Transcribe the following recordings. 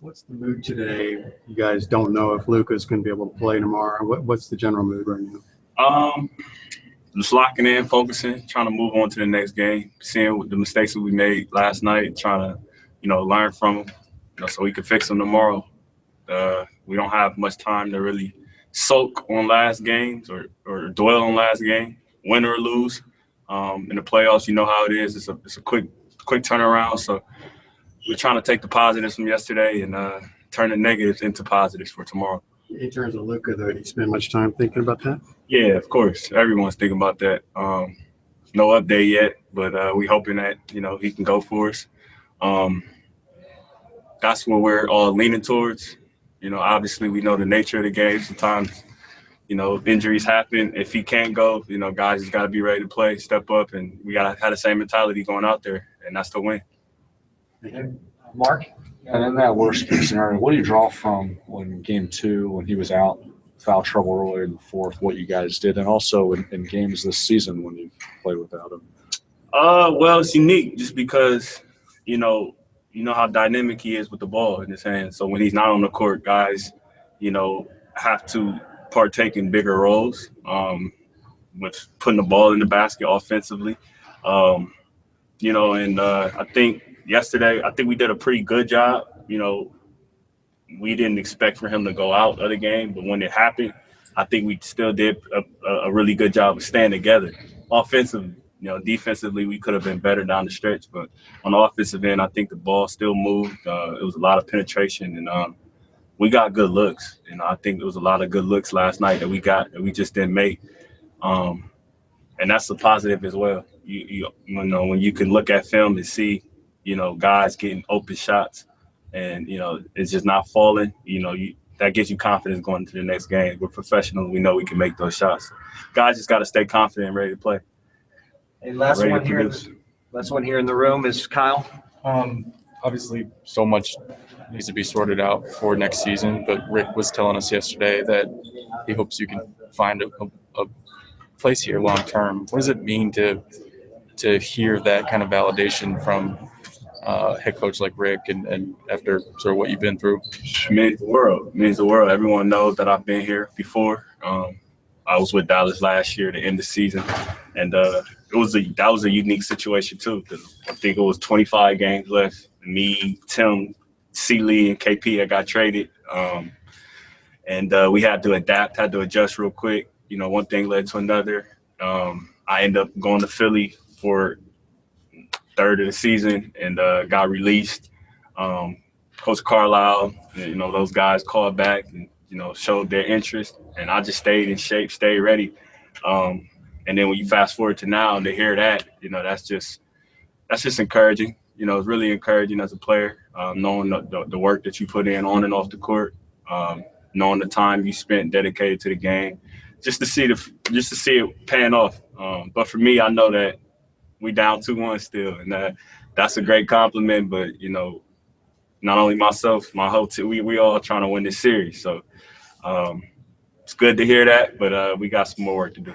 What's the mood today? You guys don't know if Luka's going to be able to play tomorrow. What's the general mood right now? Just locking in, focusing, trying to move on to the next game, seeing what the mistakes that we made last night, trying to, learn from them, so we can fix them tomorrow. We don't have much time to really soak on last games or dwell on last game, win or lose. In the playoffs, you know how it is. It's a quick turnaround. So we're trying to take the positives from yesterday and turn the negatives into positives for tomorrow. In terms of Luka, though, do you spend much time thinking about that? Yeah, of course. Everyone's thinking about that. No update yet, but we hoping that, he can go for us. That's what we're all leaning towards. Obviously we know the nature of the game. Sometimes, injuries happen. If he can't go, guys just got to be ready to play, step up, and we got to have the same mentality going out there, and that's the win. Mark? And in that worst case scenario, what do you draw from when game 2, when he was out, foul trouble earlier in the fourth, what you guys did, and also in games this season when you played without him? Well, it's unique just because, you know how dynamic he is with the ball in his hands. So when he's not on the court, guys, have to partake in bigger roles with putting the ball in the basket offensively. I think yesterday, we did a pretty good job. We didn't expect for him to go out of the game, but when it happened, I think we still did a really good job of staying together. Offensively, defensively, we could have been better down the stretch, but on the offensive end, I think the ball still moved. It was a lot of penetration, and we got good looks. I think there was a lot of good looks last night that we got that we just didn't make, and that's a positive as well. When you can look at film and see, guys getting open shots, and it's just not falling. That gives you confidence going into the next game. We're professionals. We know we can make those shots. Guys just got to stay confident and ready to play. And last one here in the room is Kyle. Obviously, so much needs to be sorted out for next season, but Rick was telling us yesterday that he hopes you can find a place here long term. What does it mean to hear that kind of validation from a head coach like Rick and after sort of what you've been through? It means the world. It means the world. Everyone knows that I've been here before. I was with Dallas last year to end the season, and that was a unique situation too. Because I think it was 25 games left. Me, Tim, C-Lee, and KP got traded, and we had to adapt, had to adjust real quick. One thing led to another. I ended up going to Philly for third of the season and got released. Coach Carlisle, those guys called back and showed their interest, and I just stayed in shape, stayed ready. And then when you fast forward to now and to hear that, that's just encouraging. It's really encouraging as a player, knowing the work that you put in on and off the court, knowing the time you spent dedicated to the game, just to see it paying off. But for me, I know that we down 2-1 still, and that's a great compliment. But not only myself, my whole team, we all trying to win this series. So it's good to hear that, but we got some more work to do.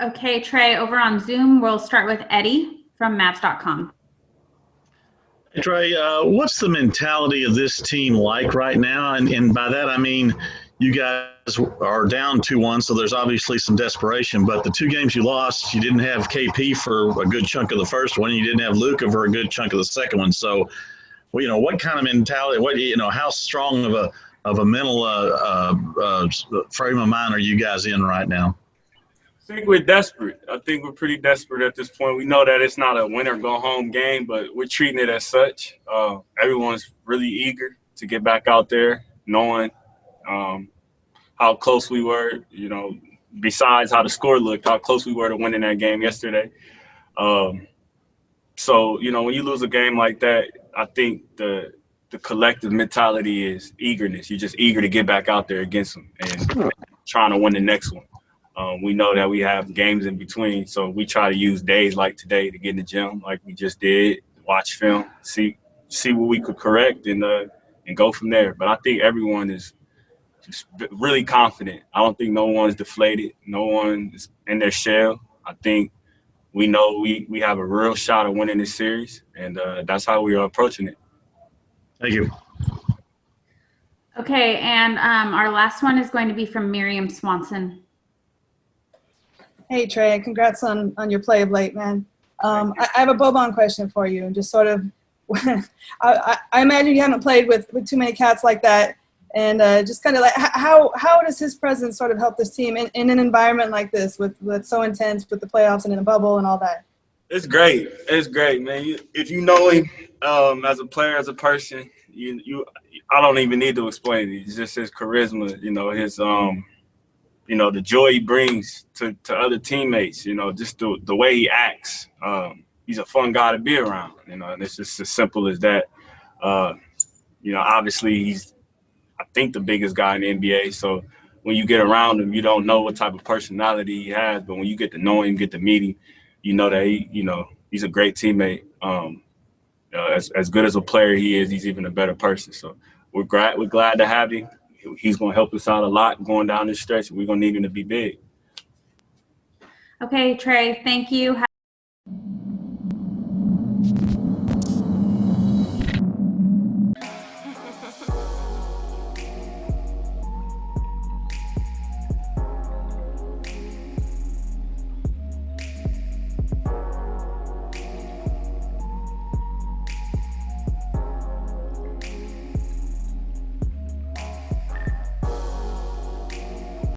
Okay, Trey, over on Zoom, we'll start with Eddie from Mavs.com. Hey, Trey, what's the mentality of this team like right now? And by that, I mean you guys are down 2-1, so there's obviously some desperation. But the 2 games you lost, you didn't have KP for a good chunk of the first one, and you didn't have Luka for a good chunk of the second one. So, what kind of mentality? How strong of a mental frame of mind are you guys in right now? I think we're desperate. I think we're pretty desperate at this point. We know that it's not a win or go home game, but we're treating it as such. Everyone's really eager to get back out there, knowing how close we were, besides how the score looked, how close we were to winning that game yesterday. So, when you lose a game like that, I think the collective mentality is eagerness. You're just eager to get back out there against them and trying to win the next one. We know that we have games in between, so we try to use days like today to get in the gym like we just did, watch film, see what we could correct and go from there. But I think everyone is just really confident. I don't think no one's deflated. No one is in their shell. I think we know we have a real shot of winning this series, and that's how we are approaching it. Thank you. Okay, and our last one is going to be from Miriam Swanson. Hey, Trey, congrats on your play of late, man. I have a Boban question for you, and just sort of, I imagine you haven't played with too many cats like that, and just kind of like, how does his presence sort of help this team in an environment like this with so intense with the playoffs and in a bubble and all that? It's great. It's great, man. If you know him as a player, as a person, I don't even need to explain it. It's just his charisma, his the joy he brings to other teammates, just the way he acts. He's a fun guy to be around, and it's just as simple as that. Obviously he's, I think, the biggest guy in the NBA. So when you get around him, you don't know what type of personality he has, but when you get to know him, get to meet him, you know that he's a great teammate. As good as a player he is, he's even a better person. So we're glad to have him. He's going to help us out a lot going down this stretch. We're going to need him to be big. Okay, Trey, thank you.